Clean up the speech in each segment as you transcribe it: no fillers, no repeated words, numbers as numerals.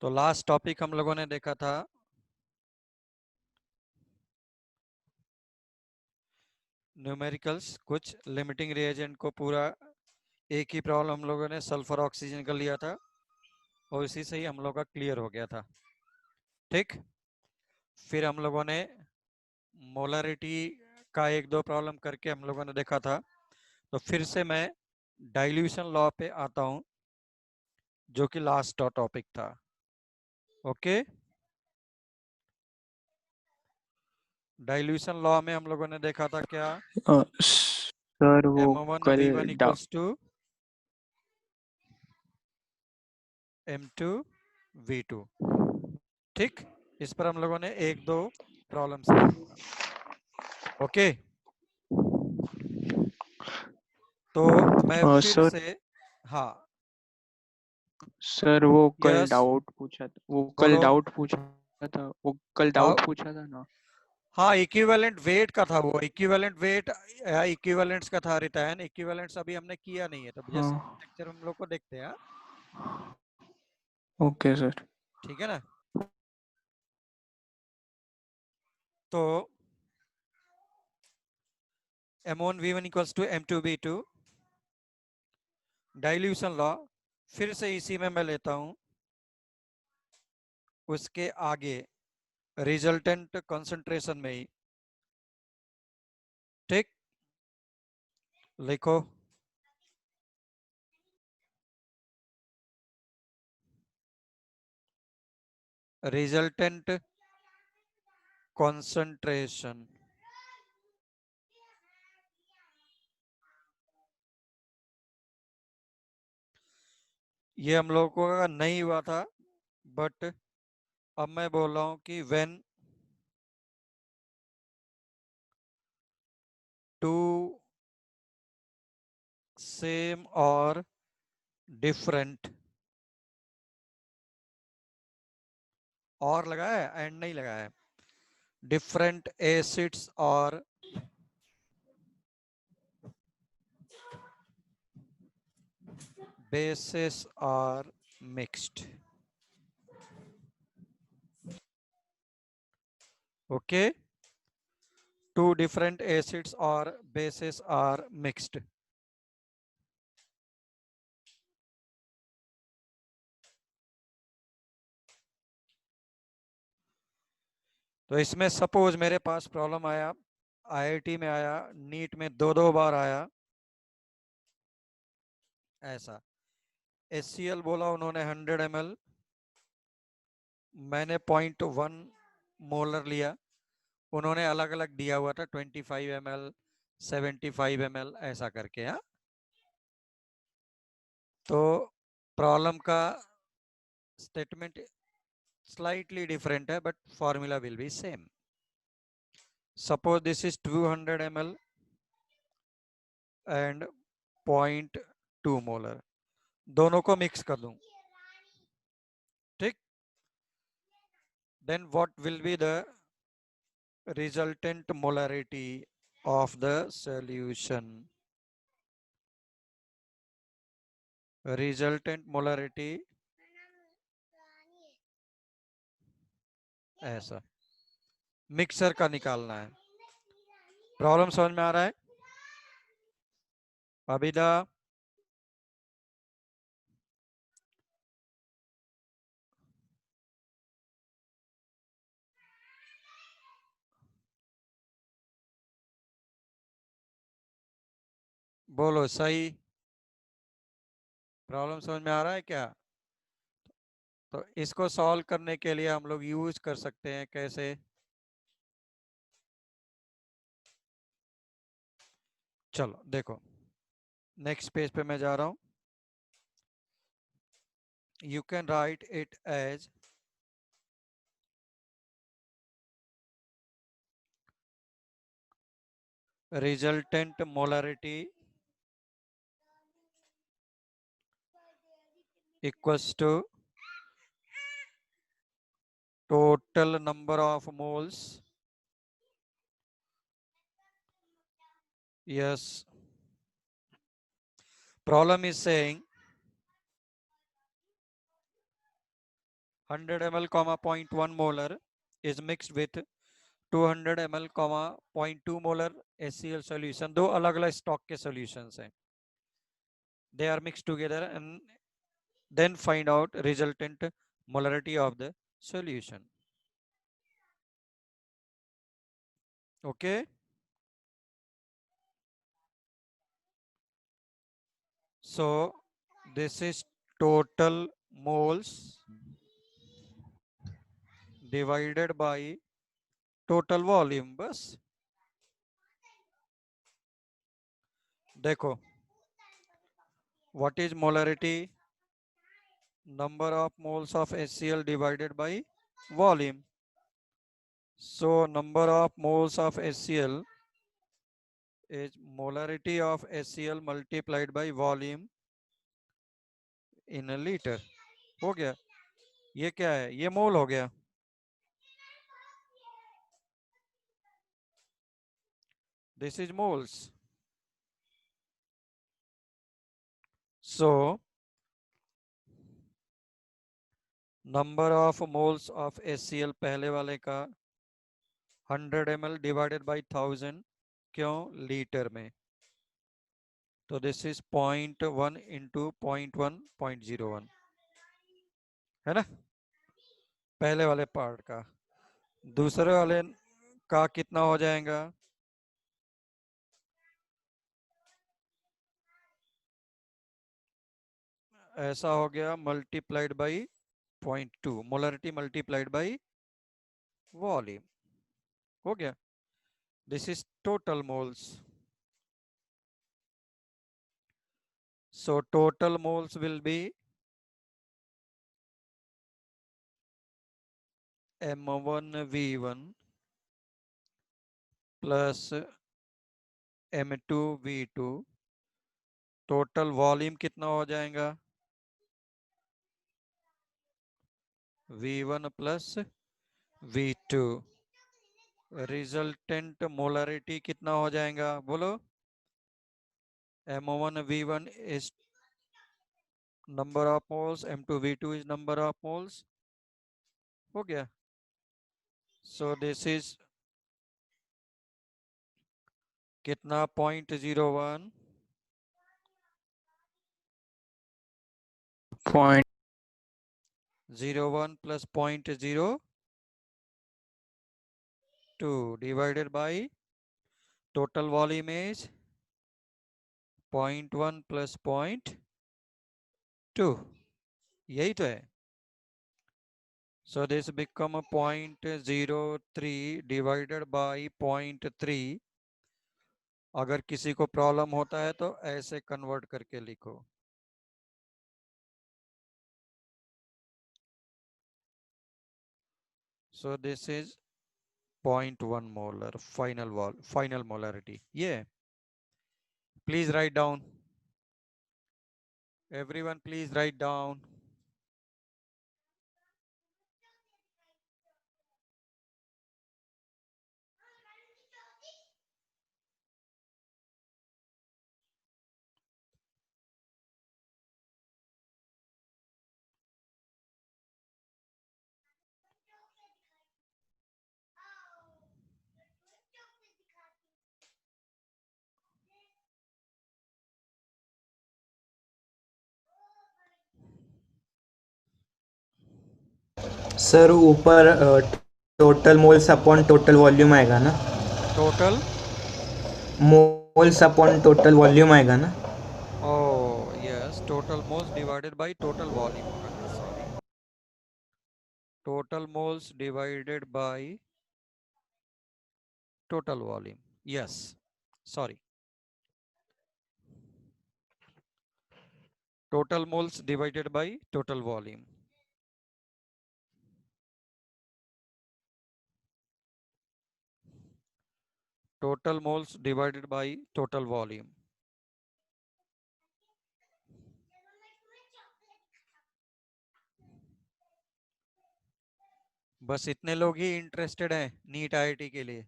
तो last topic हम लोगों ने देखा था न्यूमेरिकल्स। कुछ लिमिटिंग रिएजेंट को पूरा एक ही प्रॉब्लम हम लोगों ने सल्फर ऑक्सीजन का लिया था और इसी से ही हम लोग का क्लियर हो गया था। ठीक, फिर हम लोगों ने मोलरिटी का एक दो प्रॉब्लम करके हम लोगों ने देखा था। तो फिर से मैं डाइल्यूशन लॉ पे आता हूं जो कि लास्ट टॉपिक था। ओके, डाइल्यूशन लॉ में हम लोगों ने देखा था क्या, सर वो M1 कल V1 equals to M2 V2। ठीक, इस पर हम लोगों ने एक दो प्रॉब्लम्स किया था। ओके, तो मैं फिर सर से, हाँ सर वो कल यस डाउट पूछा था, वो कल बोलो। डाउट पूछा था, वो कल डाउट पूछा था ना। हाँ, इक्विवेलेंट वेट का था वो, इक्विवेलेंट वेट या इक्विवेलेंट्स का था रिटर्न। इक्विवेलेंट्स अभी हमने किया नहीं है, तो जैसे हाँ, लेक्चर हम लोग को देखते हैं। हाँ? Okay sir. ठीक है ना। तो M1 V1 equals to M2 V2 dilution law. फिर से इसी में मैं लेता हूं, उसके आगे रिजल्टेंट कंसंट्रेशन में ही। ठीक, लिखो रिजल्टेंट कंसंट्रेशन। ये हम लोगों का नहीं हुआ था, बट अब मैं बोल रहा हूं कि व्हेन टू सेम और डिफरेंट, और लगाया है एंड नहीं लगाया है, डिफरेंट एसिड्स और bases are mixed. Okay, two different acids or bases are mixed. तो इसमें सपोज मेरे पास प्रॉब्लम आया, आईआईटी में आया, नीट में दो दो बार आया ऐसा। HCl बोला उन्होंने 100 ml, मैंने 0.1 मोलर लिया, उन्होंने अलग अलग दिया हुआ था 25 ml 75 ml ऐसा करके। हाँ, तो प्रॉब्लम का स्टेटमेंट slightly different है, but formula will be same. Suppose this is 200 ml and 0.2 molar, दोनों को मिक्स कर दूं। ठीक, then what will be the resultant molarity of the solution? Resultant molarity ऐसा मिक्सर का निकालना है। प्रॉब्लम समझ में आ रहा है अबिदा? बोलो सही। प्रॉब्लम समझ में आ रहा है क्या? तो इसको सॉल्व करने के लिए हम लोग यूज कर सकते हैं कैसे? चलो देखो, नेक्स्ट पेज पे मैं जा रहा हूं। You can write it as resultant molarity equals to total number of moles. Yes, problem is saying 100 ml, 0.1 molar is mixed with 200 ml, 0.2 molar HCl solution. दो अलग अलग स्टॉक के सॉल्यूशंस हैं. They are mixed together and then find out resultant molarity of the solution. Okay. So this is total moles divided by total volume. बस देखो, what is molarity? Number of moles of HCl divided by volume. So number of moles of HCl is molarity of HCl multiplied by volume in a liter. हो गया. ये क्या है? ये मोल हो गया. This is moles. So number of moles of HCl पहले वाले का 100 ml divided by 1000. क्यों? लीटर में. तो दिस इज 0.1 इंटू 0.1 0.01 है ना, पहले वाले पार्ट का. दूसरे वाले का कितना हो जाएगा? ऐसा हो गया multiplied by 0.2, molarity multiplied by volume. हो गया. This is total moles. So total moles will be M1V1 plus M2V2. Total volume कितना हो जाएगा? V1 plus V2. Resultant molarity कितना हो जाएगा? बोलो. M1V1 is number of moles, M2V2 is number of moles. हो गया. So this is कितना? 0.01 Point 01 plus 0.02 divided by total volume is 0.1 plus 0.2. यही तो है. So this become a 0.03 divided by 0.3. अगर किसी को प्रॉब्लम होता है तो ऐसे कन्वर्ट करके लिखो. So this is 0.1 molar final molarity. Yeah. Please write down. Everyone please write down. Sir ऊपर total moles upon total volume आएगा ना? Total. Moles upon total volume आएगा ना? Oh yes, total moles divided by total volume होगा ना. Sorry. Total moles divided by total volume. Yes. Sorry. Total moles divided by total volume. Total moles divided by total volume. बस इतने लोग ही interested हैं NEET IIT के लिए.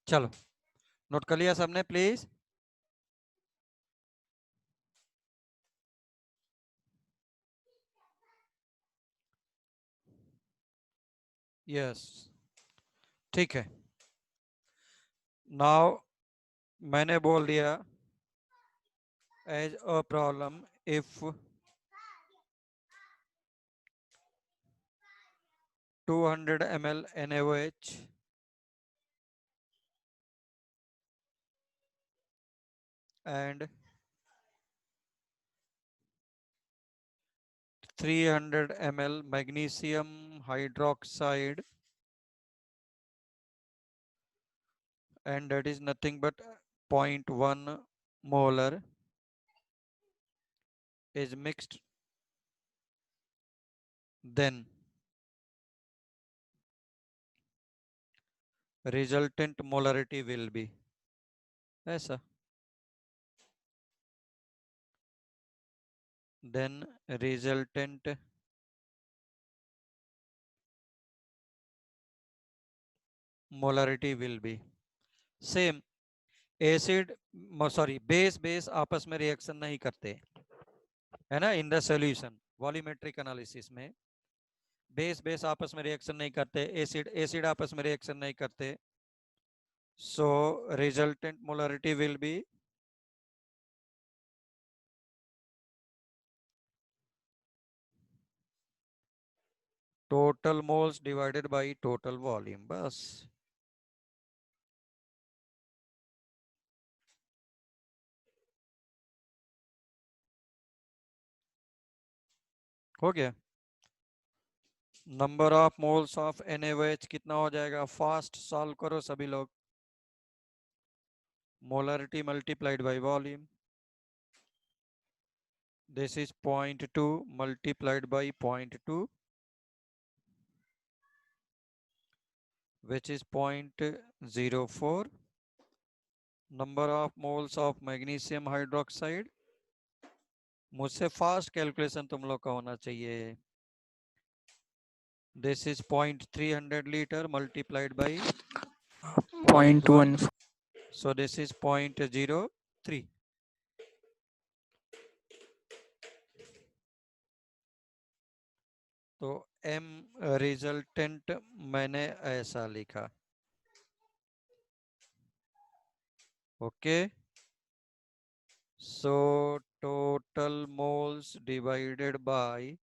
चलो note कर लिया सबने प्लीज। यस ठीक है। नाउ मैंने बोल दिया as a problem if 200 ml NaOH and 300 ml magnesium hydroxide, and that is nothing but 0.1 molar, is mixed, then resultant molarity will be ऐसा, then resultant molarity will be same। Acid sorry base base आपस में reaction नहीं करते है ना in the solution. Volumetric analysis में base base आपस में रिएक्शन नहीं करते, एसिड एसिड आपस में रिएक्शन नहीं करते। So resultant molarity will be total moles divided by total volume, बस। हो गया। Number of moles of NaOH कितना हो जाएगा, फास्ट सॉल्व करो सभी लोग। Molarity multiplied by volume, this is 0.2 multiplied by 0.2 which is 0.04। number of moles of magnesium hydroxide, मुझसे फास्ट कैलकुलेशन तुम लोग का होना चाहिए। This is 0.300 litre multiplied by 0.1 so this is 0.03। तो m रिजल्टेंट मैंने ऐसा लिखा, okay. So total moles divided by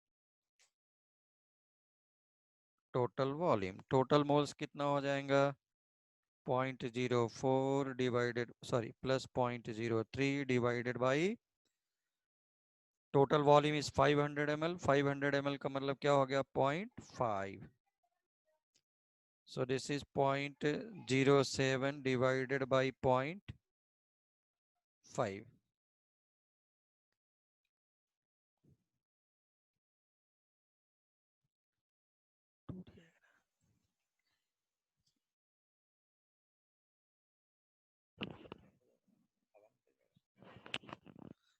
total volume, total moles कितना हो जाएगा 0.04 divided sorry plus 0.03 divided by total volume is 500 ml। 500 ml का मतलब क्या हो गया 0.5। so this is 0.07 divided by 0.5।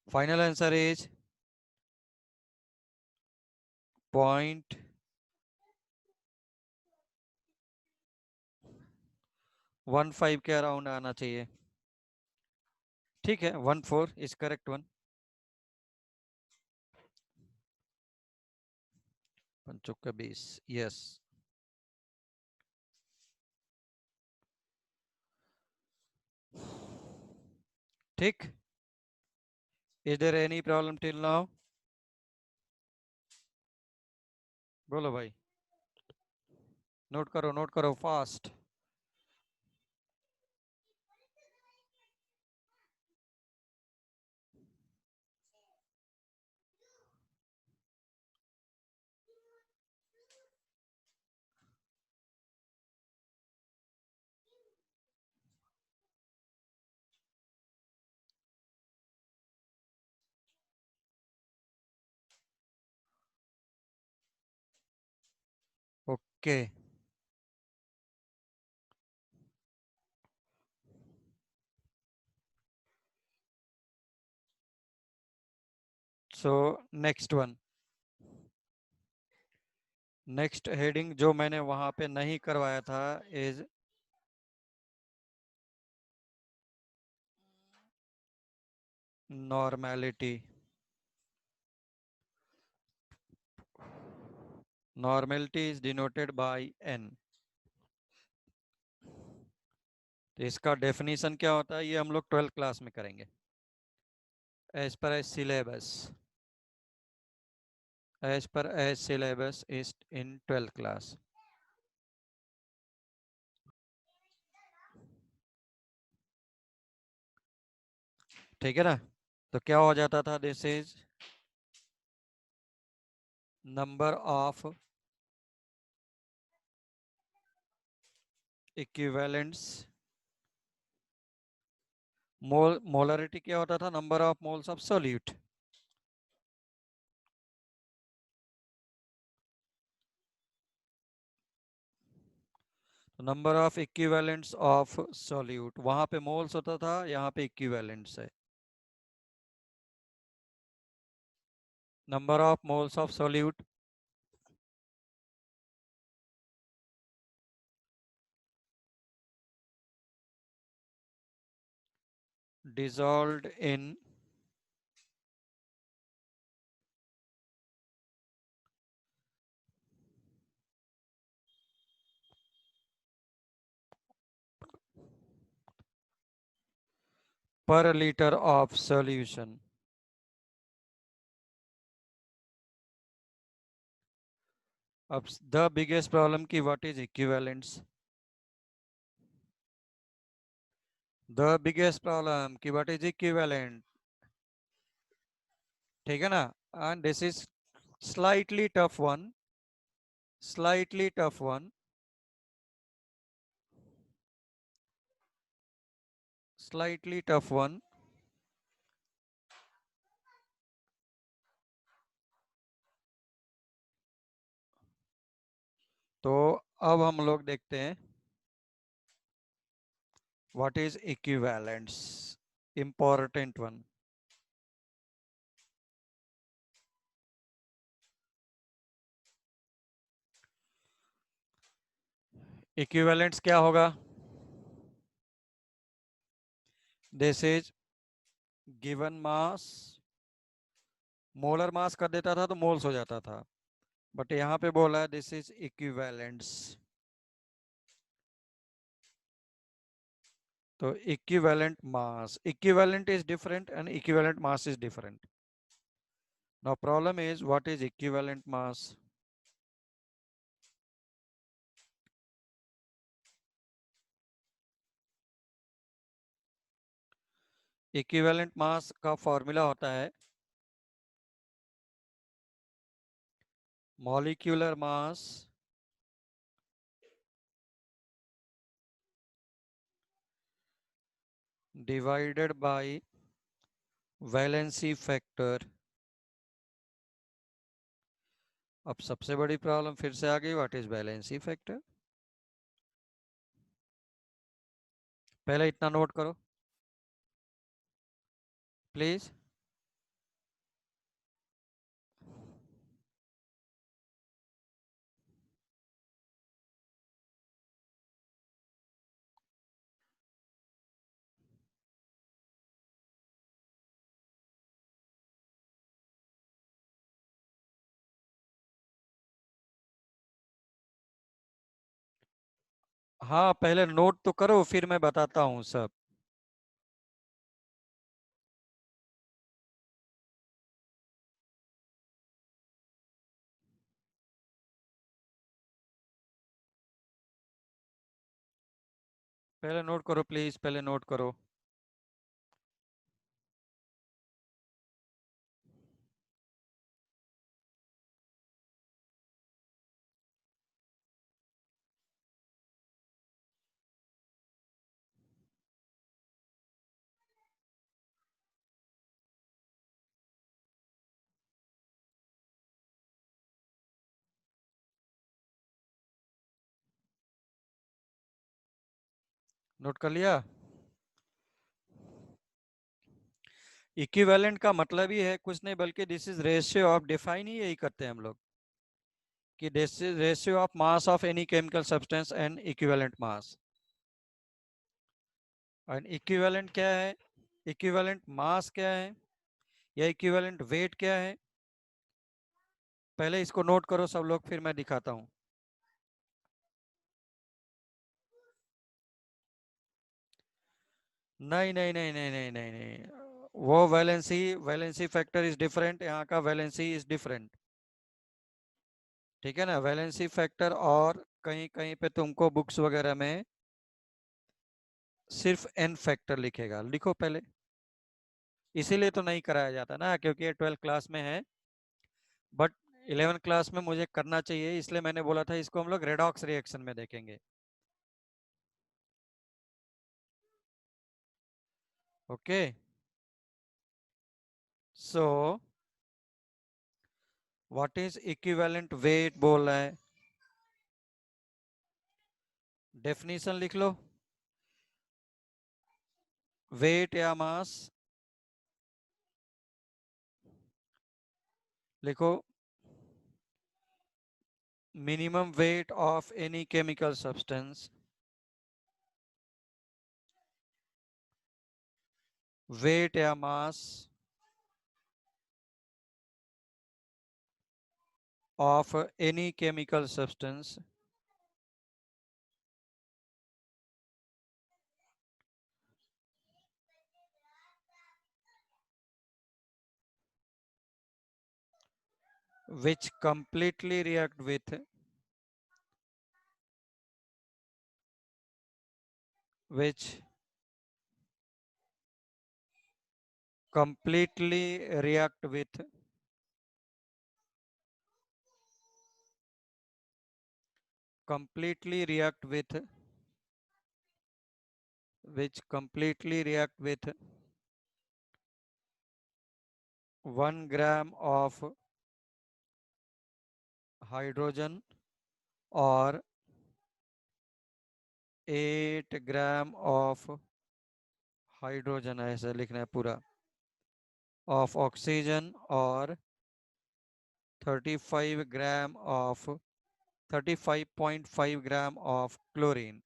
Final answer is 0.15 के अराउंड आना चाहिए। ठीक है 14 इज करेक्ट वन। पंचों का 20, यस। ठीक, is there any problem till now? बोलो भाई, नोट करो fast. Okay so next one, next heading जो मैंने वहां पे नहीं करवाया था is normality, normality is denoted by n। तो इसका डेफिनेशन क्या होता है ये हम लोग 12th क्लास में करेंगे as per as syllabus, as per as syllabus is in 12th class। ठीक है ना। तो क्या हो जाता था, this is number of equivalents, molarity क्या होता था, number of moles of solute. Number of equivalents of solute, वहां पे मोल्स होता था, यहाँ पे इक्विवेलेंट्स है। Number of moles of solute dissolved in per liter of solution। अब द बिगेस्ट प्रॉब्लम की what is equivalents, the biggest problem की व्हाट इज इक्विवेलेंट। ठीक है ना। And this is slightly tough one, slightly tough one, slightly tough one. तो अब हम लोग देखते हैं what is equivalents, important one. Equivalents क्या होगा, this is given mass, molar mass कर देता था तो मोल्स हो जाता था, बट यहाँ पे बोला है दिस इज इक्विवेलेंट्स। तो equivalent mass, equivalent is different and equivalent mass is different. Now problem is what is equivalent mass. Equivalent mass का फॉर्मूला होता है molecular mass divided by valency factor. अब सबसे बड़ी प्रॉब्लम फिर से आ गई, व्हाट इज वैलेंसी फैक्टर। पहले इतना नोट करो प्लीज। हाँ पहले नोट तो करो फिर मैं बताता हूँ सब। पहले नोट करो प्लीज, पहले नोट करो। नोट कर लिया। इक्विवेलेंट का मतलब ही है कुछ नहीं बल्कि this is ratio of, define ही यही करते हैं हम लोग कि this is ratio of mass of any chemical substance and equivalent mass. And equivalent क्या है, इक्विवेलेंट मास क्या है, या इक्विवेलेंट वेट क्या है, पहले इसको नोट करो सब लोग, फिर मैं दिखाता हूं। नहीं नहीं नहीं नहीं नहीं नहीं नहीं, वो valency valency factor is different, यहाँ का वैलेंसी इज डिफरेंट। ठीक है ना, वैलेंसी फैक्टर, और कहीं कहीं पे तुमको बुक्स वगैरह में सिर्फ एन फैक्टर लिखेगा, लिखो पहले। इसीलिए तो नहीं कराया जाता ना, क्योंकि ये 12th क्लास में है, बट 11th क्लास में मुझे करना चाहिए, इसलिए मैंने बोला था इसको हम लोग रेडॉक्स रिएक्शन में देखेंगे। Okay, so what is equivalent weight बोल रहा है, डेफिनेशन लिख लो। वेट या मास लिखो, minimum weight of any chemical substance, weight या mass of any chemical substance which completely react with which completely react with completely react with which completely react with 1 gram of hydrogen or 8 gram of hydrogen, ऐसा लिखना है पूरा, of oxygen और 35 gram of 35.5 gram of chlorine.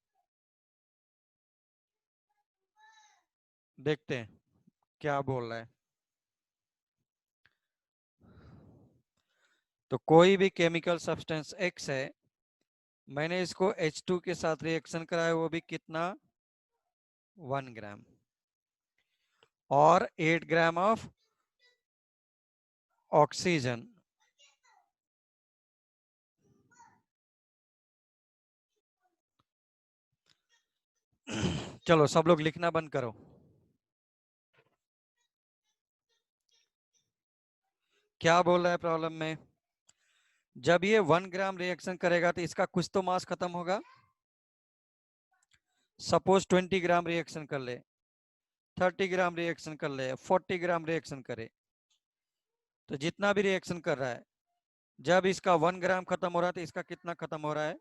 देखते हैं क्या बोल रहा है। तो कोई भी केमिकल सब्सटेंस X है, मैंने इसको H2 के साथ रिएक्शन कराया, वो भी कितना, 1 ग्राम, और 8 ग्राम ऑफ ऑक्सीजन। चलो सब लोग लिखना बंद करो। क्या बोल रहा है प्रॉब्लम में, जब ये 1 ग्राम रिएक्शन करेगा तो इसका कुछ तो मास खत्म होगा। सपोज 20 ग्राम रिएक्शन कर ले, 30 ग्राम रिएक्शन कर ले, 40 ग्राम रिएक्शन करे, तो जितना भी रिएक्शन कर रहा है, जब इसका 1 ग्राम खत्म हो रहा है तो इसका कितना खत्म हो रहा है,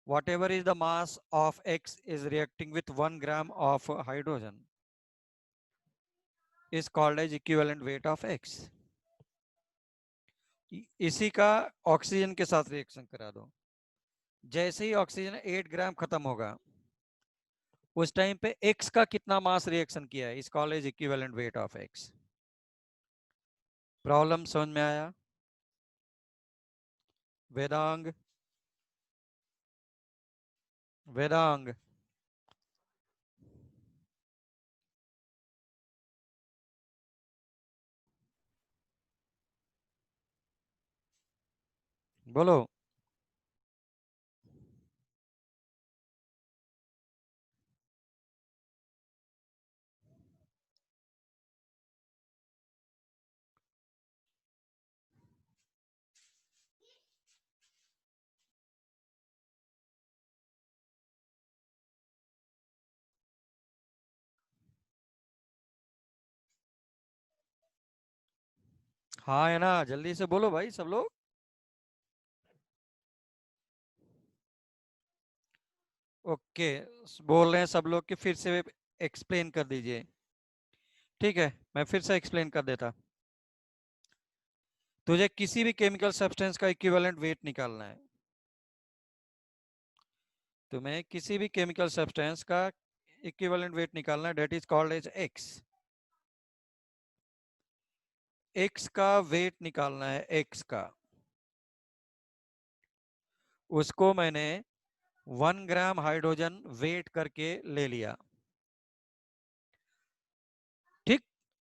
whatever is the mass of X is reacting with 1 gram of hydrogen is called as equivalent weight of X। इसी का ऑक्सीजन के साथ रिएक्शन करा दो, जैसे ही ऑक्सीजन 8 ग्राम खत्म होगा, उस टाइम पे X का कितना मास रिएक्शन किया है, इस called as equivalent weight of X। Problem समझ में आया वेदांग? वेदांग बोलो। हाँ है ना, जल्दी से बोलो भाई सब लोग। ओके, बोल रहे हैं सब लोग कि फिर से एक्सप्लेन कर दीजिए। ठीक है, मैं फिर से एक्सप्लेन कर देता। तुझे किसी भी केमिकल सब्सटेंस का इक्विवेलेंट वेट निकालना है, तुम्हें किसी भी केमिकल सब्सटेंस का इक्विवेलेंट वेट निकालना है, that is called as X। X का वेट निकालना है, एक्स का। उसको मैंने 1 ग्राम हाइड्रोजन वेट करके ले लिया, ठीक।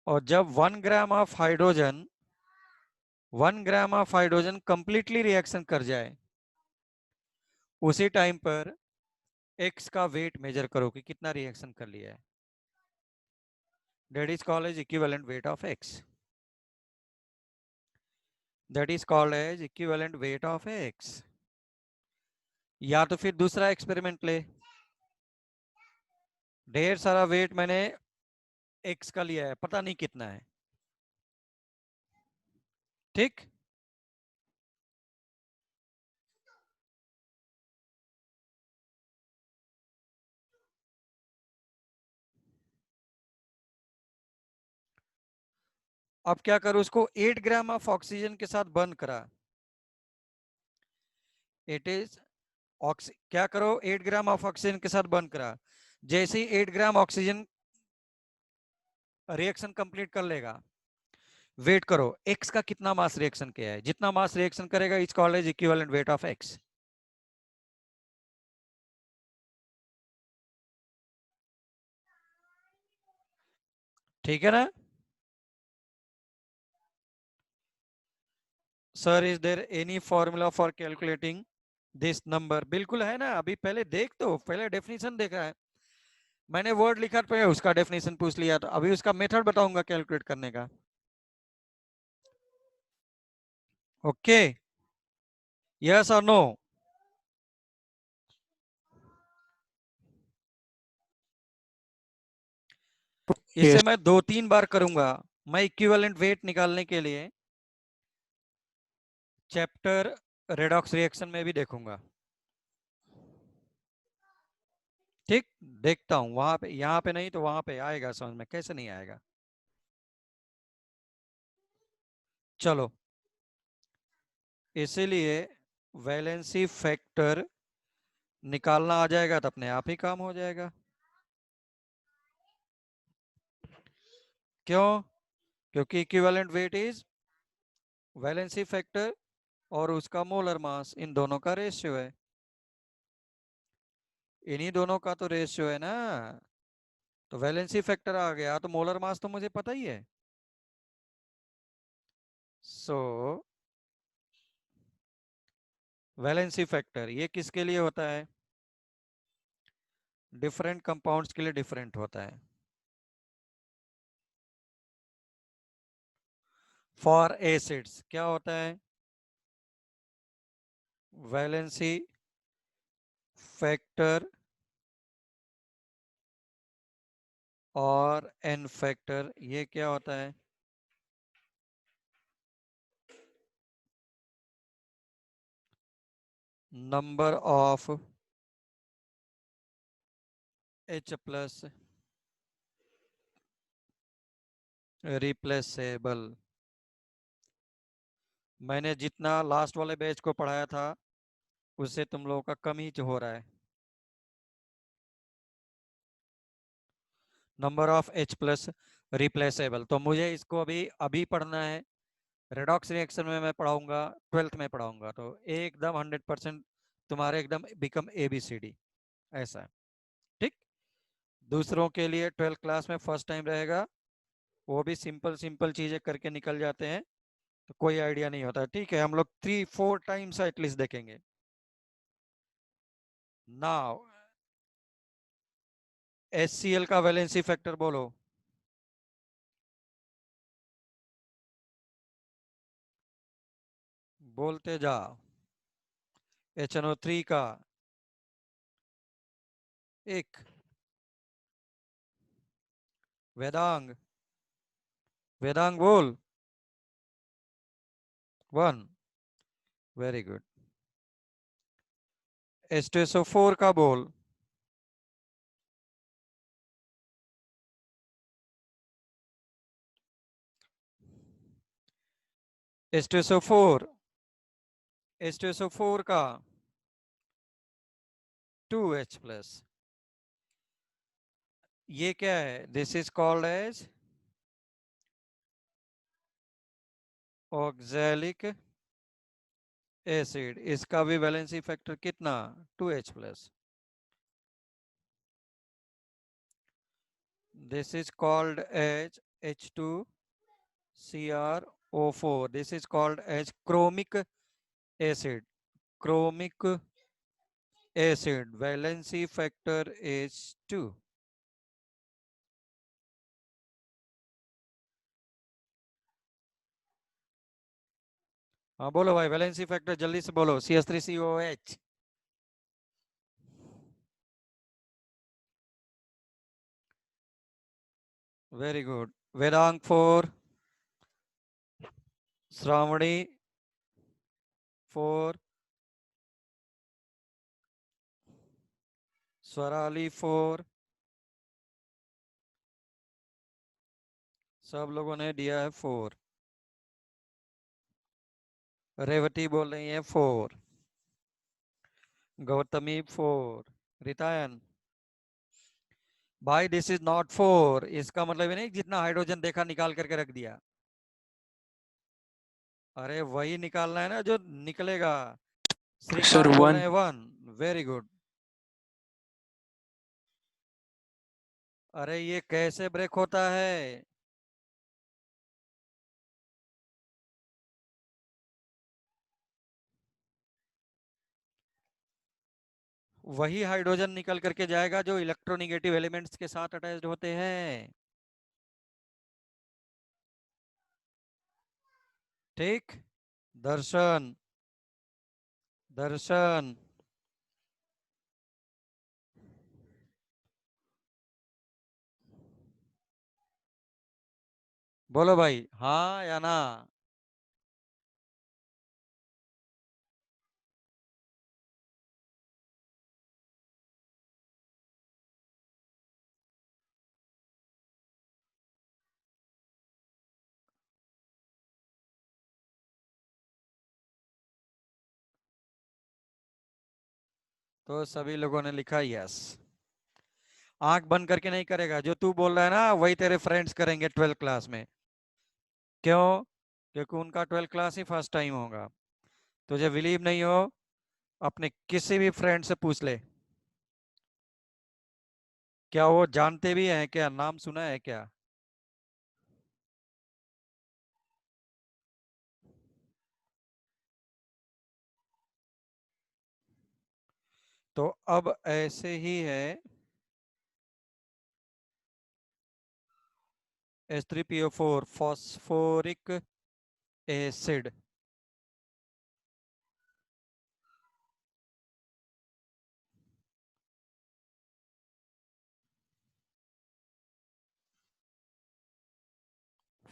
और जब 1 gram of hydrogen 1 gram of hydrogen completely reaction कर जाए, उसी टाइम पर एक्स का वेट मेजर करो कि कितना रिएक्शन कर लिया है। That is called as equivalent weight of X. That is called as equivalent weight of X. या तो फिर दूसरा एक्सपेरिमेंट ले, ढेर सारा वेट मैंने एक्स का लिया है, पता नहीं कितना है, ठीक। अब क्या करूं, उसको 8 ग्राम ऑफ ऑक्सीजन के साथ बर्न करा। इट इज क्या करो, 8 ग्राम ऑफ ऑक्सीजन के साथ बर्न करा। जैसे ही 8 ग्राम ऑक्सीजन रिएक्शन कंप्लीट कर लेगा, वेट करो एक्स का कितना मास रिएक्शन किया है। जितना मास रिएक्शन करेगा is called as equivalent weight of X. ठीक है ना sir? Is there any formula for calculating this number? बिल्कुल है ना। अभी पहले देख, तो पहले डेफिनेशन देखा है मैंने, वर्ड लिखा पे उसका डेफिनेशन पूछ लिया, तो अभी उसका मेथड बताऊंगा कैलकुलेट करने का। ओके, यस और नो? इसे Yes. मैं 2-3 बार करूंगा। मैं इक्विवेलेंट वेट निकालने के लिए चैप्टर रेडॉक्स रिएक्शन में भी देखूंगा, ठीक। देखता हूं वहां पे, यहाँ पे नहीं तो वहां पे आएगा समझ में, कैसे नहीं आएगा। चलो, इसीलिए वैलेंसी फैक्टर निकालना आ जाएगा तो अपने आप ही काम हो जाएगा। क्यों? क्योंकि equivalent weight is valency factor और उसका मोलर मास, इन दोनों का रेशियो है। इन्हीं दोनों का तो रेशियो है ना। तो वैलेंसी फैक्टर आ गया तो मोलर मास तो मुझे पता ही है। सो वैलेंसी फैक्टर ये किसके लिए होता है? डिफरेंट कंपाउंड्स के लिए डिफरेंट होता है। फॉर एसिड्स क्या होता है? वैलेंसी फैक्टर और एन फैक्टर, ये क्या होता है? Number of H plus replaceable. मैंने जितना लास्ट वाले बैच को पढ़ाया था उससे तुम लोगों का कम ही हो रहा है। Number of H plus replaceable, तो मुझे इसको अभी अभी पढ़ना है। रेडॉक्स रिएक्शन में मैं पढ़ाऊंगा, 12th में पढ़ाऊंगा, तो एकदम 100% तुम्हारे एकदम बिकम ABCD ऐसा है, ठीक। दूसरों के लिए 12th क्लास में फर्स्ट टाइम रहेगा, वो भी सिंपल सिंपल चीजें करके निकल जाते हैं, तो कोई आइडिया नहीं होता, ठीक है। हम लोग 3-4 टाइम्स एटलीस्ट देखेंगे। नाउ HCl का वैलेंसी फैक्टर बोलो। बोलते जा। HNO3 का एक। वेदांग, वेदांग बोल। 1। Very good. H2SO4 का बोल। H2SO4, H2SO4 का 2H प्लस। ये क्या है? This is called as oxalic acid, इसका भी वैलेंसी फैक्टर कितना 2H plus. This is called as H2Cr O4. This is called as chromic acid. Chromic acid valency factor is 2. हाँ बोलो भाई, वैलेंसी फैक्टर जल्दी से बोलो. CH3COH. Very good. Vedang 4, Shravani 4, Swarali 4. सब लोगों ने दिया है 4. रेवती बोल रही है 4. गौतमी 4. रितायन भाई दिस इज नॉट 4. इसका मतलब ये नहीं जितना हाइड्रोजन देखा निकाल करके रख दिया. अरे वही निकालना है ना जो निकलेगा. Sir, श्रीकांत बोल रहे 1. हैं 1. Very good. अरे ये कैसे ब्रेक होता है? वही हाइड्रोजन निकल करके जाएगा जो इलेक्ट्रोनेगेटिव एलिमेंट्स के साथ अटैच्ड होते हैं. ठीक. दर्शन, दर्शन बोलो भाई, हाँ या ना. तो सभी लोगों ने लिखा यस. आंख बंद करके नहीं करेगा. जो तू बोल रहा है ना वही तेरे फ्रेंड्स करेंगे 12th क्लास में. क्यों? क्योंकि उनका 12th क्लास ही फर्स्ट टाइम होगा. तुझे बिलीव नहीं हो, अपने किसी भी फ्रेंड से पूछ ले. क्या वो जानते भी हैं? क्या नाम सुना है क्या? तो अब ऐसे ही है. H3PO4 phosphoric acid.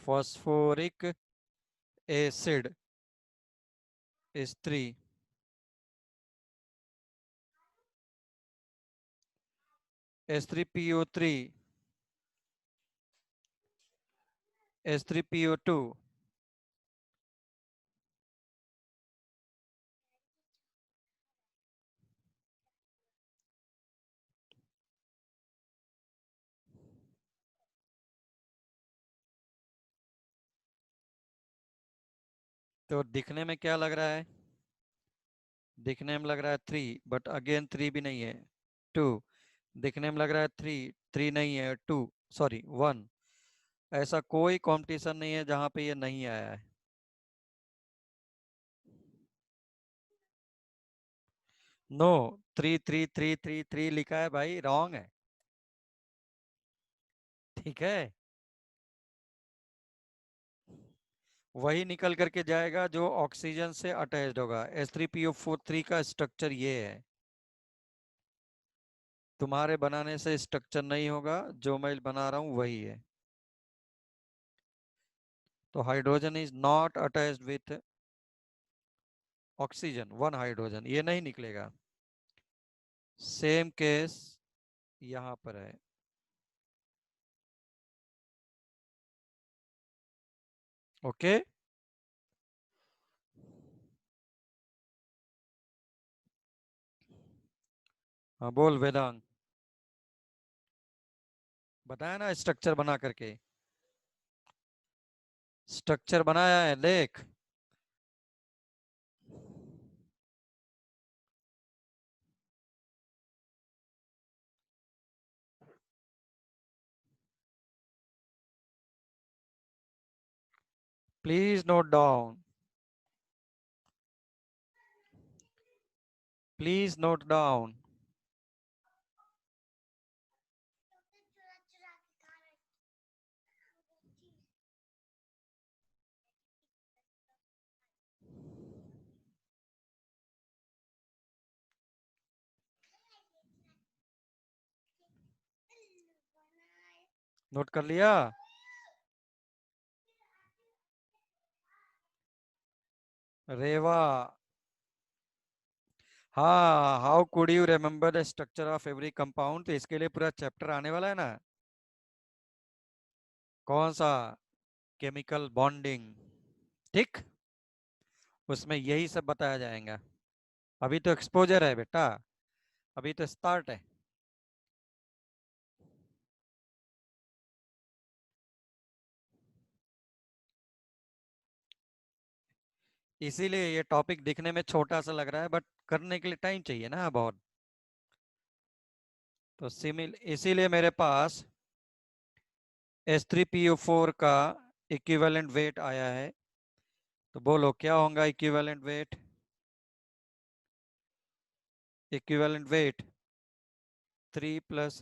Phosphoric acid H3. H3PO3, H3PO2. तो दिखने में क्या लग रहा है? दिखने में लग रहा है 3, बट अगेन 3 भी नहीं है. 2. दिखने में लग रहा है 3, 3 नहीं है. 2, सॉरी 1. ऐसा कोई कंपटीशन नहीं है जहां पे ये नहीं आया है. नो. 3 3 3 3 3 लिखा है भाई, रॉन्ग है. ठीक है. वही निकल करके जाएगा जो ऑक्सीजन से अटैच्ड होगा. H3PO4 का स्ट्रक्चर ये है. तुम्हारे बनाने से स्ट्रक्चर नहीं होगा, जो मैं बना रहा हूं वही है. तो hydrogen is not attached with oxygen. 1 hydrogen ये नहीं निकलेगा. सेम केस यहां पर है. ओके. हाँ बोल वेदांग. बताया ना स्ट्रक्चर बना करके. स्ट्रक्चर बनाया है देख. Please note down. Please note down. Note कर लिया? रेवा, हाँ, how could you remember the structure of every compound? तो इसके लिए पूरा चैप्टर आने वाला है ना। कौन सा? Chemical bonding. ठीक, उसमें यही सब बताया जाएगा। अभी तो एक्सपोजर है बेटा, अभी तो स्टार्ट है। इसीलिए ये टॉपिक दिखने में छोटा सा लग रहा है, बट करने के लिए टाइम चाहिए ना बहुत। तो इसीलिए मेरे पास H3PO4 का इक्विवेलेंट वेट आया है। तो बोलो क्या होगा equivalent weight? Equivalent weight 3 plus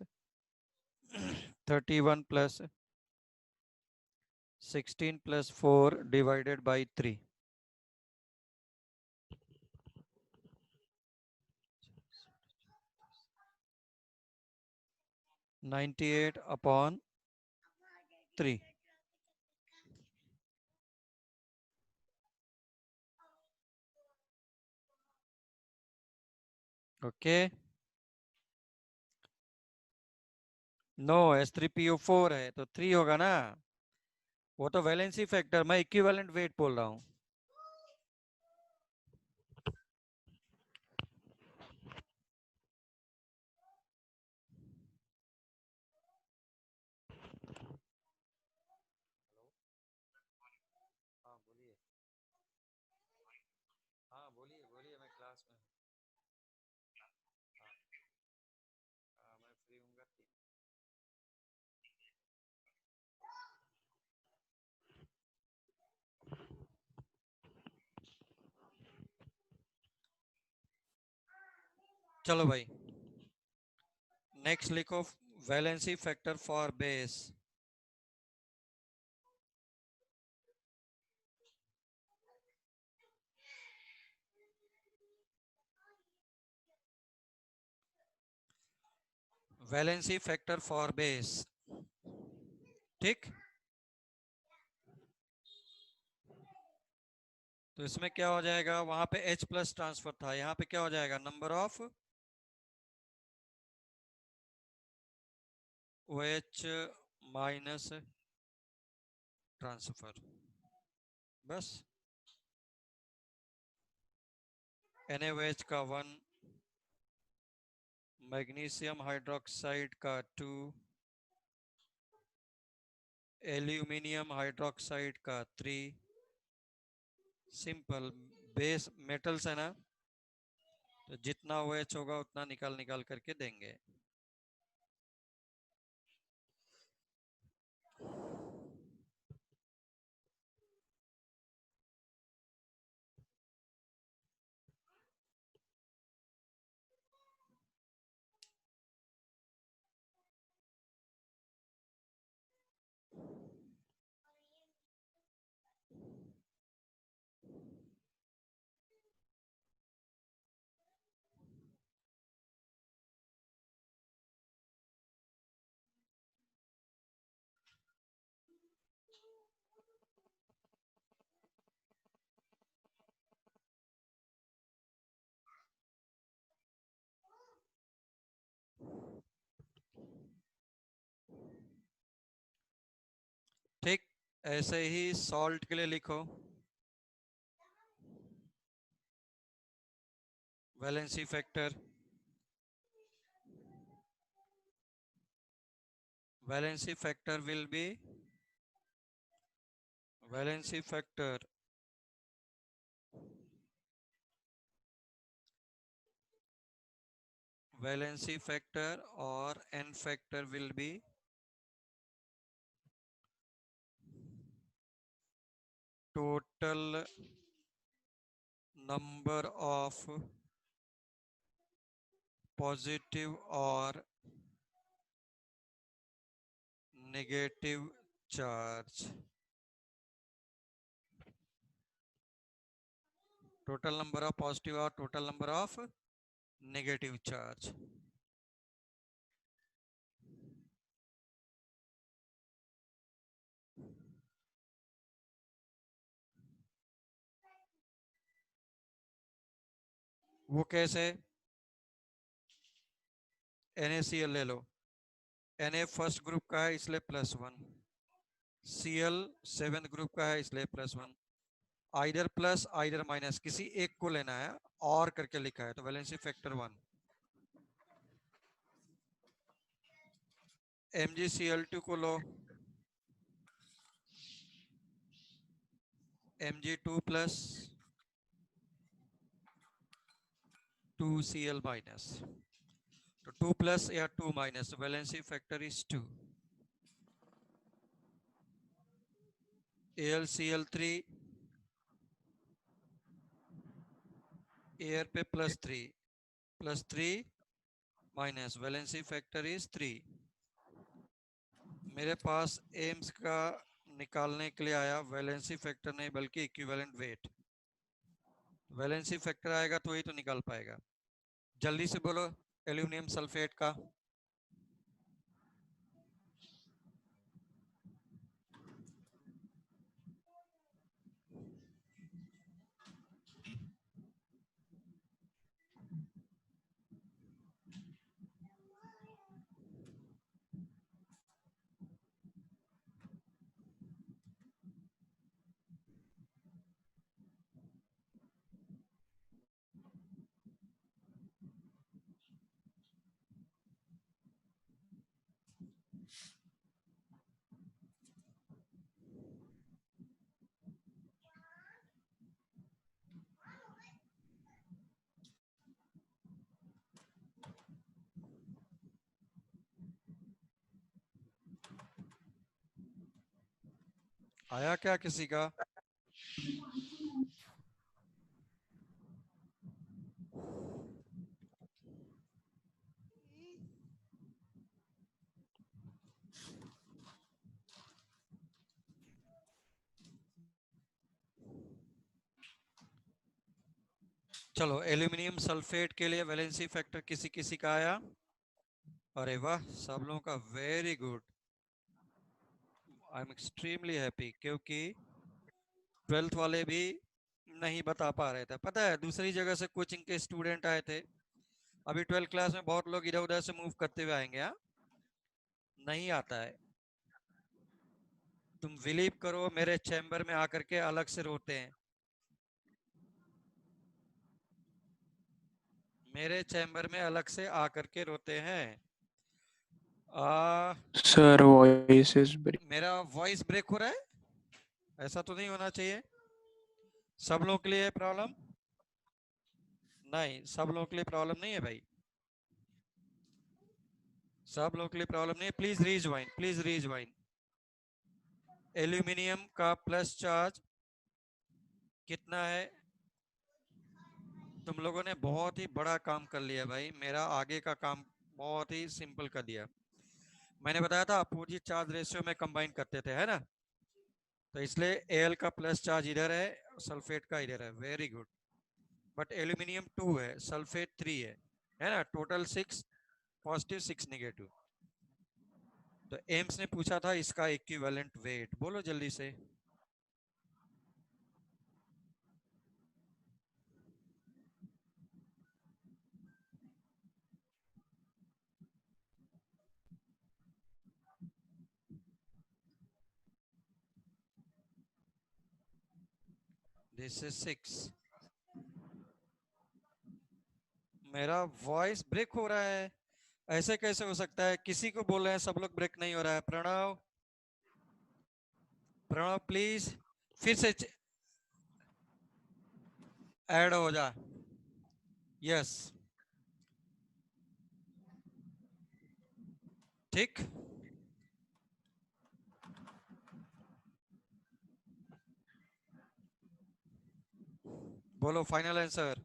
31 plus 16 plus 4 divided by 3। 98 upon 3। Okay, no H3PO4 है तो 3 होगा ना। वो तो वैलेंसी फैक्टर, मैं इक्विवेलेंट वेट बोल रहा हूं। हाँ बोलिए, हाँ बोलिए बोलिए, मैं क्लास में हूँ। हाँ, मैं फ्री हूँगा। चलो भाई, नेक्स्ट लिखो valency factor for base. Valency factor for base, ठीक। तो इसमें क्या हो जाएगा, वहां पे H प्लस ट्रांसफर था, यहाँ पे क्या हो जाएगा, number of OH minus transfer, बस। NaOH का 1, मैग्नीशियम हाइड्रोक्साइड का 2, एल्यूमिनियम हाइड्रोक्साइड का 3। सिंपल, बेस मेटल्स है ना, तो जितना OH होगा उतना निकाल निकाल करके देंगे। ठीक, ऐसे ही सॉल्ट के लिए लिखो valency factor, valency factor will be, valency factor valency factor और N factor will be total number of positive और negative charge, total number of positive और total number of negative charge. वो कैसे? NaCl ले लो, Na first group का है इसलिए +1, Cl seventh group का है इसलिए +1, आइदर प्लस आइदर माइनस, किसी एक को लेना है, और करके लिखा है तो वैलेंसी फैक्टर 1। MgCl2 को लो, Mg2 प्लस 2Cl माइनस, तो 2 प्लस या 2 minus, valency factor is 2। AlCl3 air पे +3 माइनस, वैलेंसी फैक्टर इज 3। मेरे पास एम्स का निकालने के लिए आया वैलेंसी फैक्टर नहीं बल्कि इक्विवेलेंट वेट। वैलेंसी फैक्टर आएगा तो ही तो निकाल पाएगा। जल्दी से बोलो एल्यूमिनियम सल्फेट का। आया क्या किसी का? चलो एल्यूमिनियम सल्फेट के लिए वैलेंसी फैक्टर किसी किसी का आया? अरे वाह, सब लोगों का very good. I am extremely happy, क्योंकि 12th वाले भी नहीं बता पा रहे थे। पता है दूसरी जगह से कोचिंग के स्टूडेंट आए थे, अभी 12th क्लास में बहुत लोग इधर उधर से मूव करते हुए आएंगे। हाँ, नहीं आता है। तुम बिलीव करो, मेरे चैम्बर में आकर के अलग से रोते हैं, मेरे चैम्बर में अलग से आकर के रोते हैं। Sir, voice is break. मेरा वॉइस ब्रेक हो रहा है? ऐसा तो नहीं होना चाहिए। सब लोगों के लिए प्रॉब्लम नहीं, सब लोगों के लिए प्रॉब्लम नहीं है भाई, सब लोगों के लिए प्रॉब्लम नहीं है। Please rejoin, please rejoin. Aluminium का प्लस चार्ज कितना है? तुम लोगों ने बहुत ही बड़ा काम कर लिया भाई, मेरा आगे का काम बहुत ही सिंपल कर दिया। मैंने बताया था अपोजिट चार्ज रेशियो में कंबाइन करते थे, है ना? तो इसलिए Al का प्लस चार्ज इधर है, सल्फेट का इधर है। Very good. बट एल्यूमिनियम 2 है, सल्फेट 3 है ना? Total 6 positive 6 negative. तो एम्स ने पूछा था इसका इक्विवेलेंट वेट, बोलो जल्दी से। This is 6। मेरा वॉइस ब्रेक हो रहा है, ऐसे कैसे हो सकता है? किसी को बोल रहे हैं, सब लोग ब्रेक नहीं हो रहा है। प्रणव, प्रणव प्लीज फिर से ऐड हो जा। यस, ठीक। बोलो फाइनल आंसर।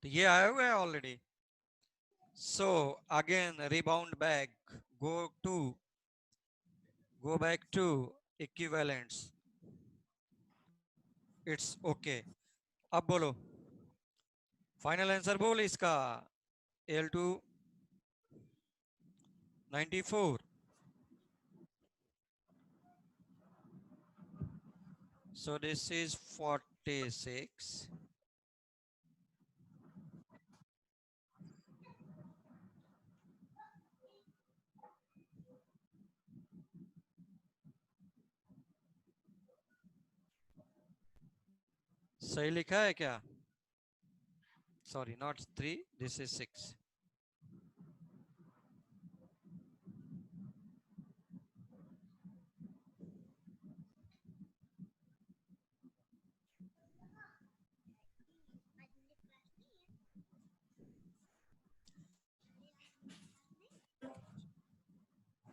तो ये आया हुआ है already. So again rebound back, go to go back to equivalents, it's okay। अब बोलो फाइनल आंसर बोल इसका। L2 94, so this is 46, सही लिखा है क्या? Sorry not 3, this is 6।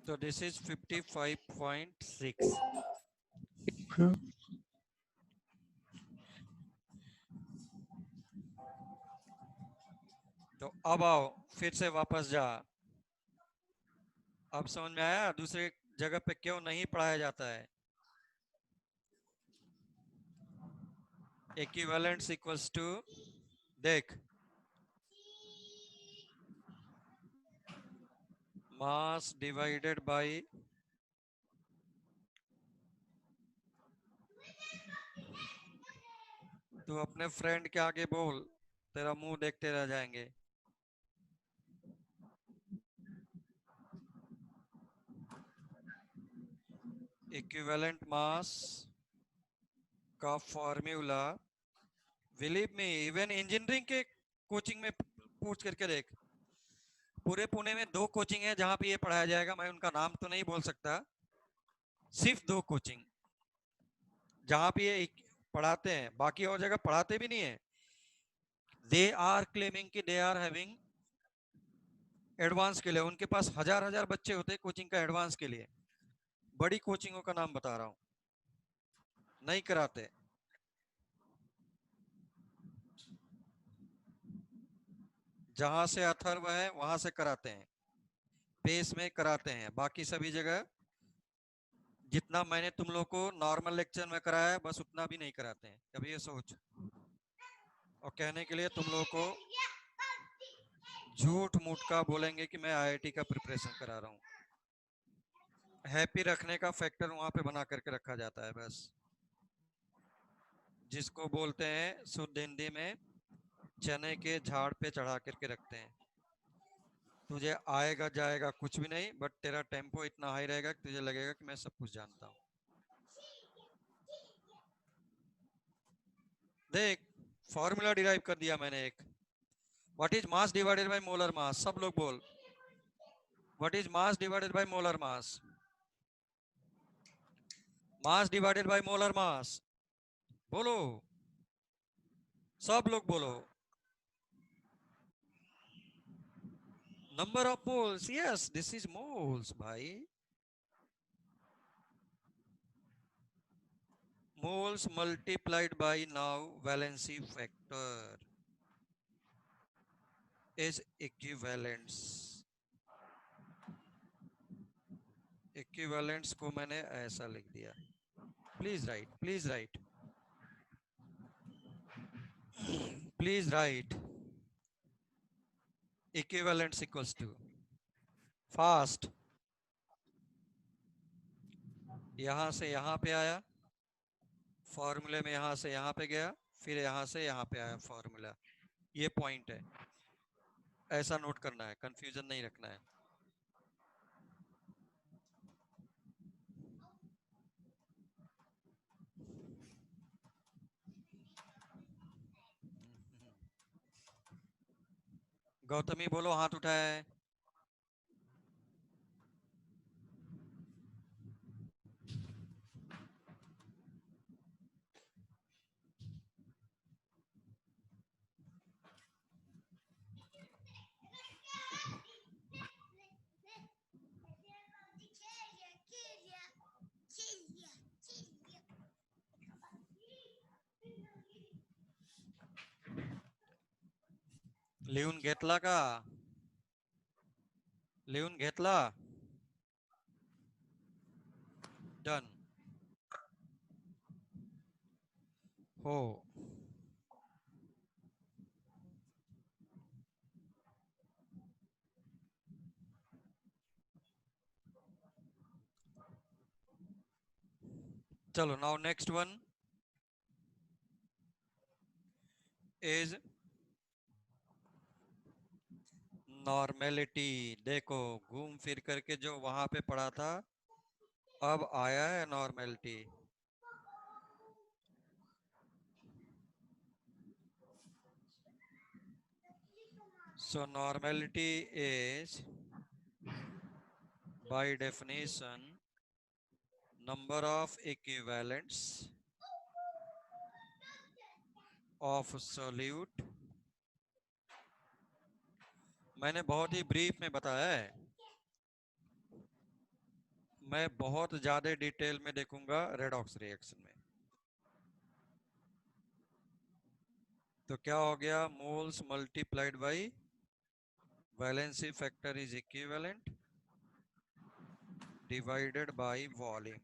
तो दिस इज 55.6। तो अब आओ फिर से वापस जा। अब समझ में आया दूसरे जगह पे क्यों नहीं पढ़ाया जाता है। इक्विवेलेंट्स इक्वल्स टू, देख मास डिवाइडेड बाय तू अपने फ्रेंड के आगे बोल, तेरा मुंह देखते रह जाएंगे। इक्विवेलेंट मास का formula, believe me even engineering के कोचिंग में पूछ करके देख। पूरे पुणे में 2 कोचिंग है जहां पे ये पढ़ाया जाएगा, मैं उनका नाम तो नहीं बोल सकता। सिर्फ 2 कोचिंग जहां पे ये पढ़ाते हैं, बाकी और जगह पढ़ाते भी नहीं है। दे आर क्लेमिंग कि दे आर हैविंग एडवांस के लिए, उनके पास हजार हजार बच्चे होते हैं कोचिंग का एडवांस के लिए। बड़ी कोचिंगों का नाम बता रहा हूं, नहीं कराते। जहां से अथर्व है वहां से कराते हैं, पेस में कराते हैं। बाकी सभी जगह जितना मैंने तुम लोग को नॉर्मल लेक्चर में कराया है बस उतना भी नहीं कराते हैं। कभी ये सोच, और कहने के लिए तुम लोग को झूठ मूठ का बोलेंगे कि मैं आईआईटी का प्रिपरेशन करा रहा हूं। हैप्पी रखने का फैक्टर वहां पे बना करके रखा जाता है बस, जिसको बोलते हैं शुद्ध हिंदी में चने के झाड़ पे चढ़ा करके रखते हैं। तुझे आएगा जाएगा कुछ भी नहीं, बट तेरा टेम्पो इतना हाई रहेगा कि तुझे लगेगा कि मैं सब कुछ जानता हूं। देख फॉर्मूला डिराइव कर दिया मैंने एक। What is mass divided by molar mass, सब लोग बोल। What is mass divided by molar mass, mass divided by molar mass, बोलो सब लोग बोलो। Number of moles, yes this is moles भाई। moles multiplied by now valency factor is equivalents। equivalents को मैंने ऐसा लिख दिया, please right, please right, please right. equivalents equals to fast, यहां से यहां पे आया फॉर्मूले में, यहां से यहां पे गया, फिर यहां से यहां पे आया फॉर्मूला। ये पॉइंट है, ऐसा नोट करना है, कंफ्यूजन नहीं रखना है। गौतमी बोलो हाथ उठाए। लिहून घेतला का? लिहून घेतला? डन. हो. चलो, now next one is normality. देखो, घूम फिर करके जो वहां पे पढ़ा था, अब आया है normality. So normality is by definition number of equivalents of solute. मैंने बहुत ही ब्रीफ में बताया है, मैं बहुत ज्यादा डिटेल में देखूंगा रेडॉक्स रिएक्शन में. तो क्या हो गया? Moles multiplied by valency factor is equivalent divided by volume.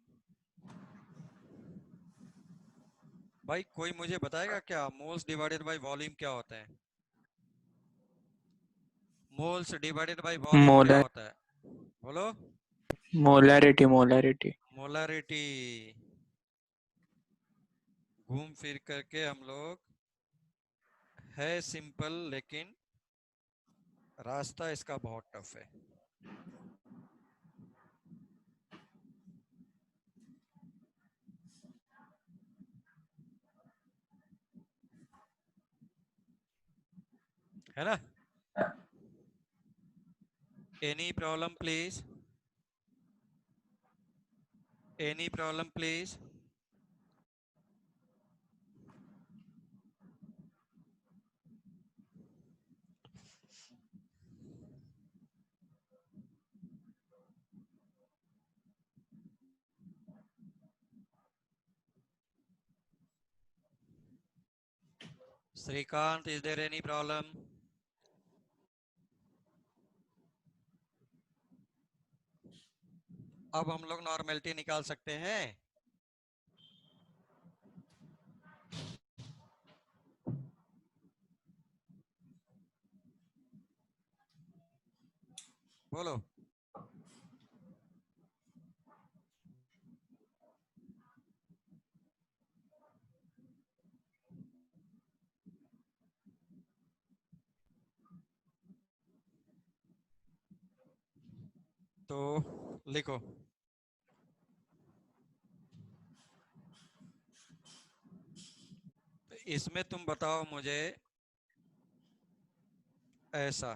भाई कोई मुझे बताएगा क्या मोल्स डिवाइडेड बाय वॉल्यूम क्या होता है? मोल्स डिवाइडेड बाय वॉल्यूम क्या Molar होता है? बोलो. molarity. मोलारिटी. घूम फिर करके हम लोग है सिंपल, लेकिन रास्ता इसका बहुत टफ है. है ना? Any problem please? Any problem please? Shrikant, is there any problem? अब हम लोग नॉर्मेलिटी निकाल सकते हैं. बोलो. तो लिखो. तो इसमें तुम बताओ मुझे, ऐसा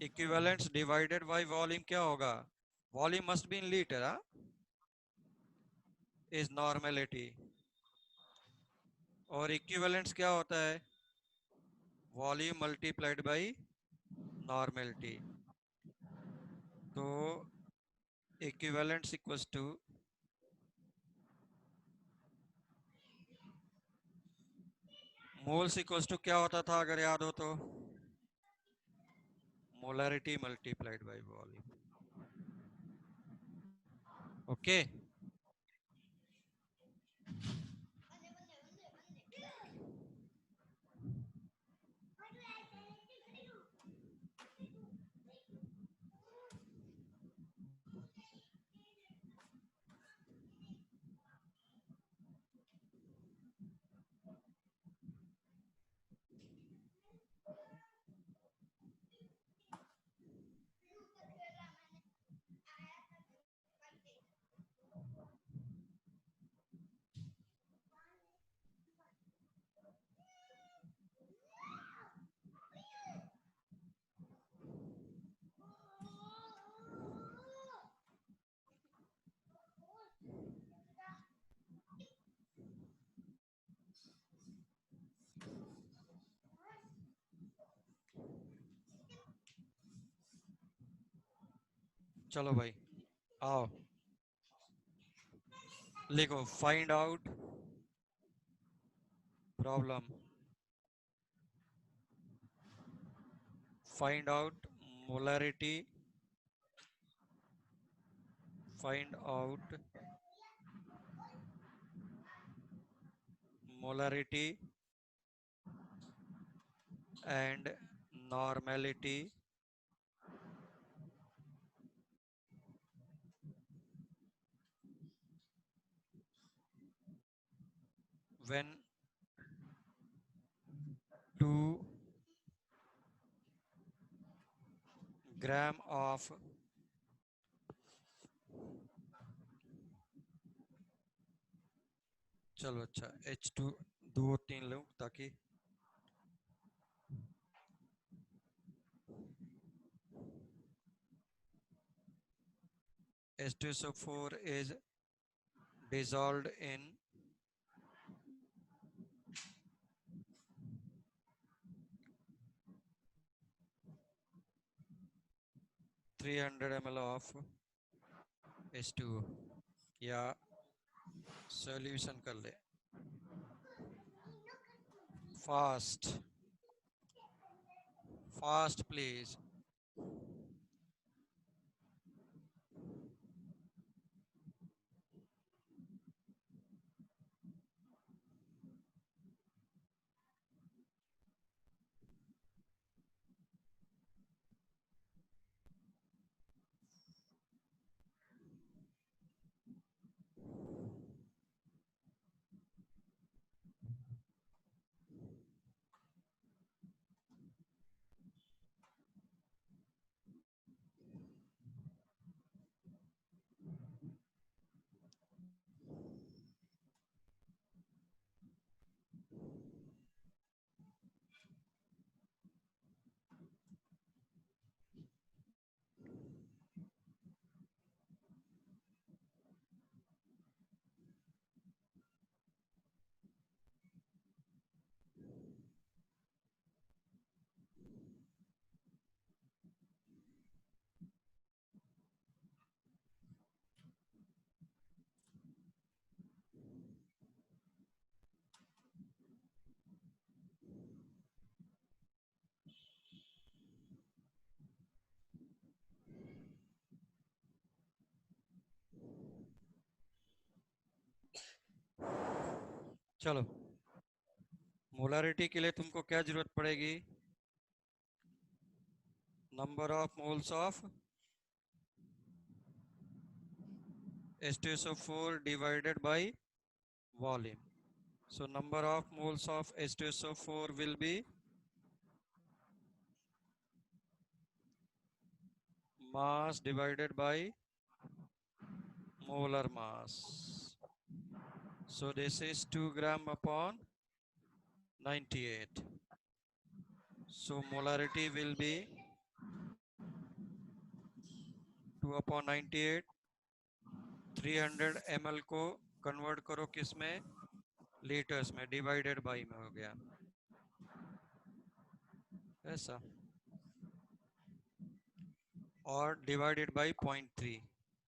इक्विवेलेंट्स डिवाइडेड बाय वॉल्यूम क्या होगा? Volume must be in litre. Is normality. और इक्विवेलेंट्स क्या होता है? Volume multiplied by normality. तो equivalents equals to moles equals to क्या होता था अगर याद हो तो? Molarity multiplied by volume. Okay. चलो भाई, आओ लिखो. Find out problem. find out molarity, find out molarity and normality when 2 gram of चलो अच्छा H2 2 और 3 लो ताकि H2SO4 is dissolved in 300 ml of H2O या सॉल्यूशन कर ले फास्ट फास्ट प्लीज चलो मोलारिटी के लिए तुमको क्या जरूरत पड़ेगी number of moles of H2SO4 divided by volume. So number of moles of H2SO4 will be mass divided by molar mass. So this is 2 gram upon 98. So molarity will be 2 upon 98. 300 ml को convert करो किस में litres में divided by में हो गया ऐसा और divided by 0.3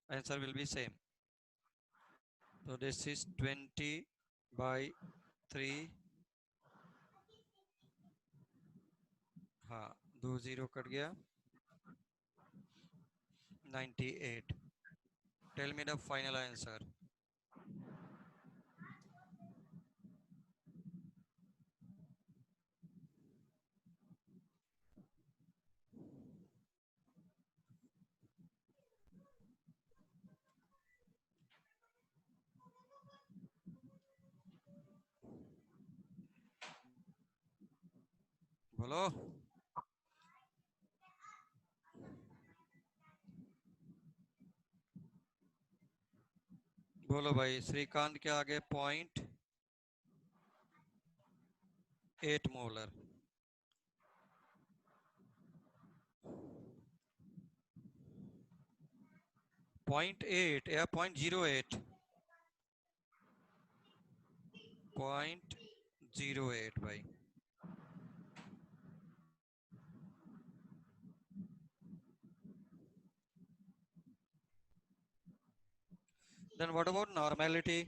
answer will be same so this is 20 by 3 हाँ 2 0 कट गया 98 tell me the final answer बोलो बोलो भाई श्रीकांत के आगे 0.8 मोलर 0.8 या 0.08 0.08 भाई then what about normality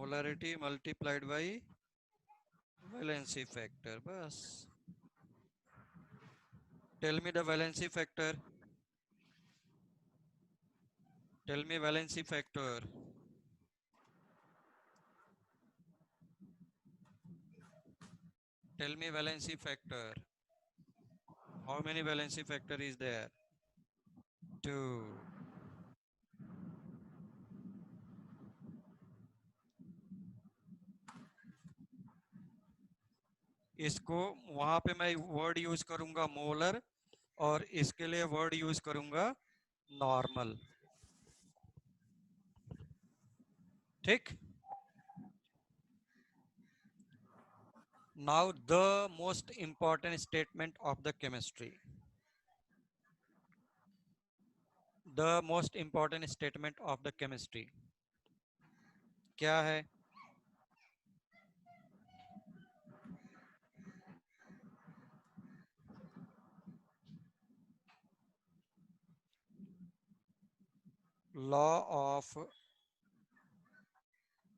molarity multiplied by valency factor, बस। Tell me the valency factor, tell me valency factor. Tell me valency factor. How many valency factor is there? 2. इसको वहां पे मैं वर्ड यूज करूंगा molar, और इसके लिए word use करूंगा नॉर्मल। ठीक। Now the most important statement of the chemistry, the most important statement of the chemistry क्या है? Law of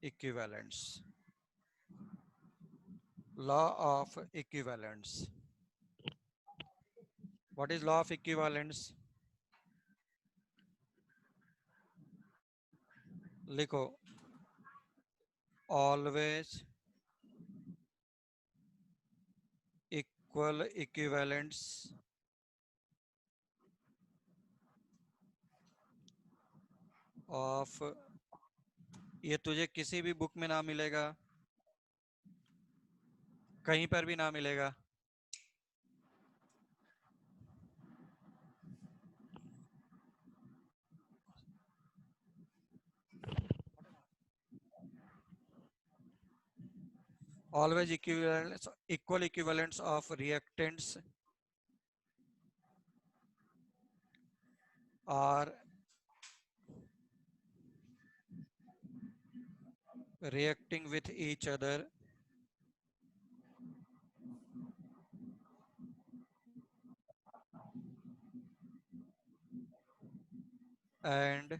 equivalence, law of equivalence. What is law of equivalence? लिखो, always equal equivalence of, ये तुझे किसी भी book में ना मिलेगा, कहीं पर भी ना मिलेगा। Always equivalence, equal equivalence of reactants are reacting with each other and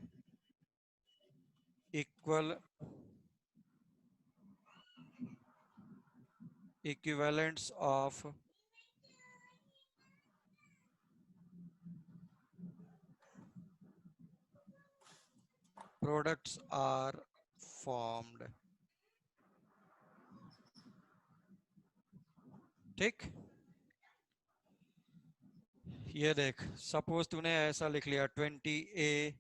equal equivalence of products are formed। ठीक। ये देख, सपोज तूने ऐसा लिख लिया 20A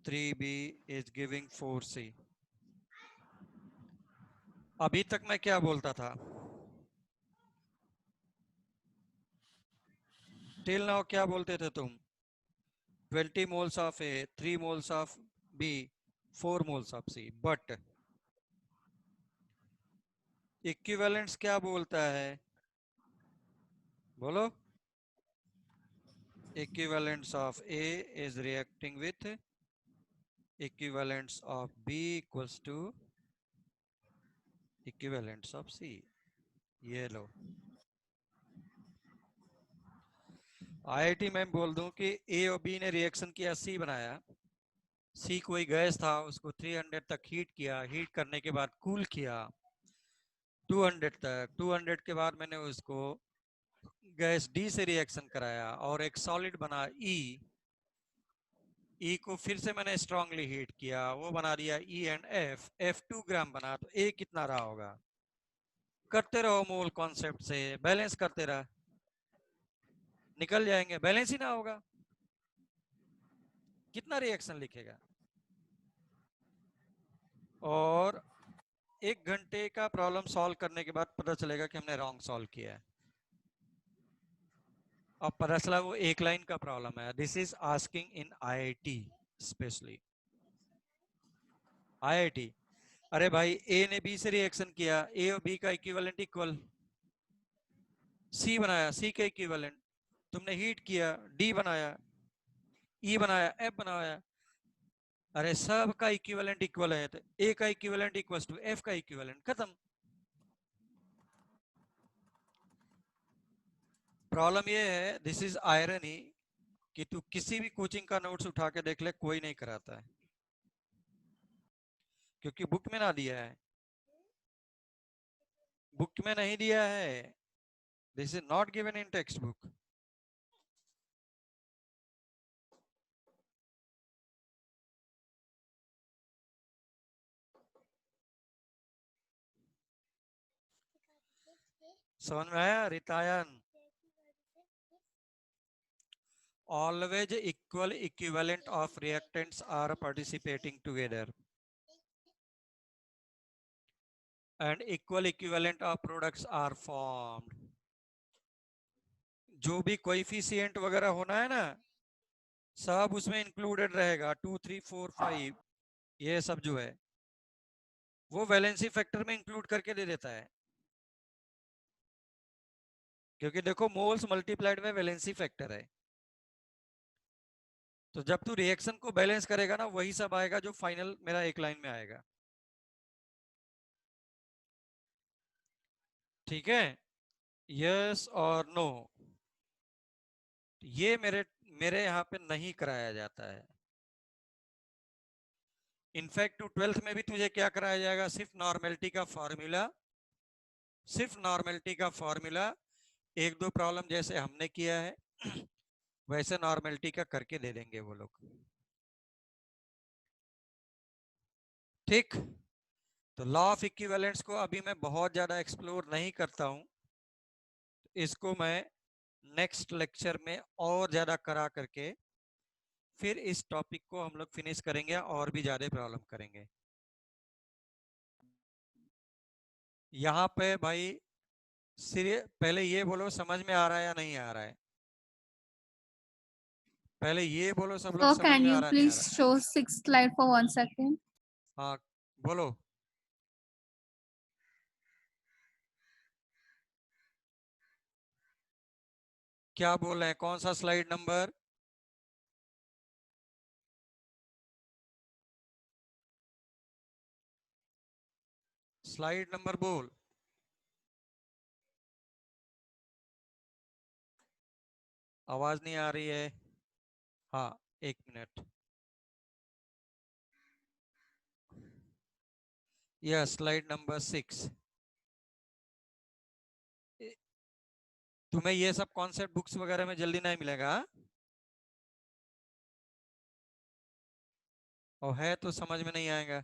3B is giving 4C। अभी तक मैं क्या बोलता था? टिल नाउ क्या बोलते थे तुम? 20 moles of A, 3 moles of B, 4 moles of C। But equivalence क्या बोलता है? बोलो। Equivalence of A is reacting with equivalence of B equals to equivalence of C। ये लो, आईआईटी में बोल दूं कि ए और बी ने रिएक्शन किया, सी बनाया। सी कोई गैस था, उसको 300 तक हीट किया, हीट करने के बाद कूल किया 200 तक। 200 के बाद मैंने उसको गैस डी से रिएक्शन कराया और एक सॉलिड बना ई। ई को फिर से मैंने स्ट्रांगली हीट किया, वो बना दिया ई एंड एफ। एफ 2 ग्राम बना, तो ए कितना रहा होगा? करते रहो मोल कॉन्सेप्ट से, बैलेंस करते रह, निकल जाएंगे। बैलेंस ही ना होगा, कितना रिएक्शन लिखेगा? और 1 घंटे का प्रॉब्लम सॉल्व करने के बाद पता चलेगा कि हमने रॉन्ग सॉल्व किया है। अब पता चला वो एक लाइन का प्रॉब्लम है। This is asking in IIT specially. IIT, अरे भाई ए ने बी से रिएक्शन किया, ए और बी का इक्विवेलेंट इक्वल, सी बनाया, सी का इक्विवेलेंट, तुमने हीट किया, डी बनाया, ई बनाया, एफ बनाया। अरे सब का इक्विवेलेंट इक्वल है, तो ए का इक्विवेलेंट इक्वल्स टू एफ का इक्विवेलेंट, खत्म। प्रॉब्लम ये है, दिस इज आयरनी, कि तू किसी भी कोचिंग का नोट्स उठा के देख ले, कोई नहीं कराता है। क्योंकि बुक में ना दिया है, बुक में नहीं दिया है, this is not given in text book. समझ में आया Ritayan? Always equal equivalent of reactants are participating together and equal equivalent of products are formed। जो भी कोएफिशिएंट वगैरह होना है ना, सब उसमें इंक्लूडेड रहेगा। 2 3 4 5 ये सब जो है वो वैलेंसी फैक्टर में इंक्लूड करके दे देता है, क्योंकि देखो मोल्स मल्टीप्लाइड में वैलेंसी फैक्टर है। तो जब तू रिएक्शन को बैलेंस करेगा ना, वही सब आएगा जो फाइनल मेरा एक लाइन में आएगा। ठीक है, यस और नो, ये मेरे यहाँ पे नहीं कराया जाता है। इनफैक्ट टू 12th में भी तुझे क्या कराया जाएगा, सिर्फ नॉर्मेलिटी का फॉर्मूला, सिर्फ नॉर्मेलिटी का फॉर्मूला, एक दो प्रॉब्लम जैसे हमने किया है वैसे नॉर्मेलिटी का करके दे देंगे वो लोग। ठीक, तो लॉ ऑफ इक्विवेलेंस को अभी मैं बहुत ज्यादा एक्सप्लोर नहीं करता हूं, इसको मैं नेक्स्ट लेक्चर में और ज्यादा करा करके फिर इस टॉपिक को हम लोग फिनिश करेंगे और भी ज्यादा प्रॉब्लम करेंगे। यहाँ पे भाई पहले ये बोलो समझ में आ रहा है या नहीं आ रहा है? पहले ये बोलो सब लोग So समझ can में आ you रहा है नहीं आ please रहा? show 6th slide for 1 second? हाँ बोलो। क्या बोल रहे हैं, कौन सा स्लाइड नंबर? स्लाइड नंबर बोल। आवाज नहीं आ रही है। हाँ एक मिनट, यह स्लाइड नंबर 6। तुम्हें ये सब कॉन्सेप्ट बुक्स वगैरह में जल्दी नहीं मिलेगा, हाँ? और है तो समझ में नहीं आएगा।